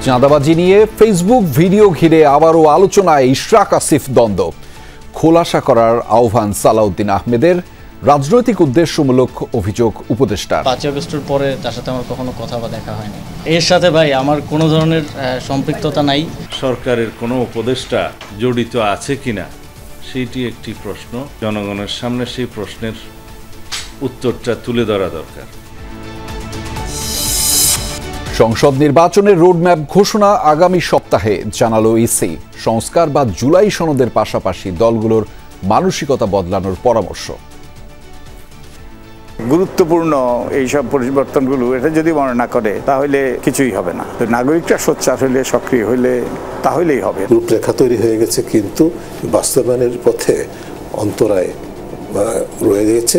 চাঁদাবাজি নিয়ে Facebook video ঘিরে আবারও আলোচনায় ইশরাক আসিফ দ্বন্দ্ব। খোলাসা করার আহ্বান সালাউদ্দিন আহমেদের, রাজনৈতিক উদ্দেশ্যমূলক অভিযোগ উপদেষ্টার। 5 আগস্টের পরে তার সাথে আমার কখনো কথা বা দেখা হয়নি। এর সাথে ভাই আমার কোনো ধরনের সম্পৃক্ততা নাই। সরকারের কোনো উপদেষ্টা জড়িত আছে কিনা সেইটি একটি প্রশ্ন। জনগণের সামনে সেই প্রশ্নের উত্তরটা তুলে ধরা দরকার। সংসদ নির্বাচনের রোডম্যাপ ঘোষণা আগামী সপ্তাহে, জানালো ইসি। সংস্কার বা জুলাই সনদের পাশাপাশি দলগুলোর মানসিকতা বদলানোর পরামর্শ। গুরুত্বপূর্ণ এইসব পরিবর্তনগুলো এটা যদি মনে না করে তাহলে কিছুই হবে না। তো নাগরিকরা সোচ্চার হইলে, সক্রিয় হইলে তাহলেই হবে। রূপরেখা তৈরি হয়ে গেছে, কিন্তু বাস্তবায়নের পথে অন্তরায় রয়ে গেছে।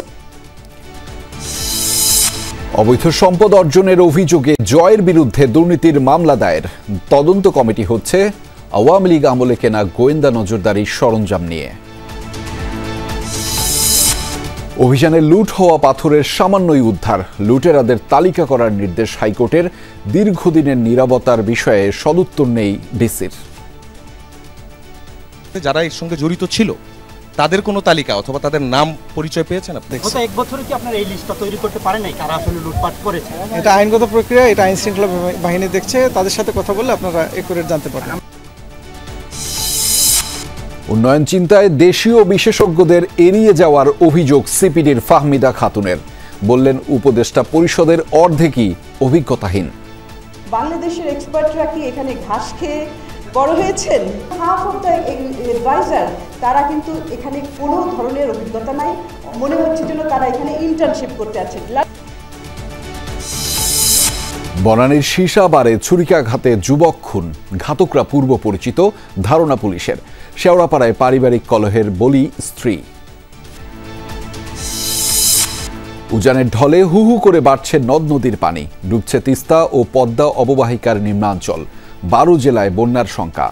অবৈধ সম্পদ অর্জনের অভিযোগে জয়ের বিরুদ্ধে দুর্নীতির মামলা দায়ের। তদন্ত কমিটি হচ্ছে আওয়ামী লীগ আমলে কেনা গোয়েন্দা নজরদারির সরঞ্জাম নিয়ে। অভিযানে লুট হওয়া পাথরের সামান্যই উদ্ধার। লুটেরাদের তালিকা করার নির্দেশ হাইকোর্টের। দীর্ঘদিনের নীরবতার বিষয়ে সদুত্তর নেই ডিসির। যারা এর সঙ্গে জড়িত ছিল তাদের কোনো তালিকা অথবা তাদের নাম পরিচয় পেয়েছেন আপনি? গত 1 বছরে কি আপনারা এই লিস্টটা তৈরি করতে পারেন নাই কারা আসলে লুটপাট করেছে? এটা আইনগত প্রক্রিয়া, এটা আইন শৃঙ্খলা বাহিনী দেখছে। তাদের সাথে কথা বললে আপনারা একুরেট জানতে পারবেন। উন্নয়ন চিন্তায় দেশীয় বিশেষজ্ঞদের এড়িয়ে যাওয়ার অভিযোগ সিপিডির ফাহমিদা খাতুনের। বললেন, উপদেষ্টা পরিষদের অর্ধেকই অভিজ্ঞতাহীন। বাংলাদেশের এক্সপার্টরা কি এখানে ঘাস খেয়ে বড় হয়েছেন? হাফ অফ দ্য অ্যাডভাইজার তারা কিন্তু এখানে কোনো ধরনের অভিজ্ঞতা নাই। মনে হচ্ছে যেন তারা এখানে ইন্টার্নশিপ করতে আছে। বনানীর সীসাবারে ছুরিকাঘাতে যুবক খুন। ঘাতকরা পূর্ব পরিচিত, ধারণা পুলিশের। শেওড়াপাড়ায় পারিবারিক কলহের বলি স্ত্রী। উজানের ঢলে হু হু করে বাড়ছে নদ নদীর পানি। ডুবছে তিস্তা ও পদ্মা অববাহিকার নিম্নাঞ্চল। 12 জেলায় বন্যার শঙ্কা।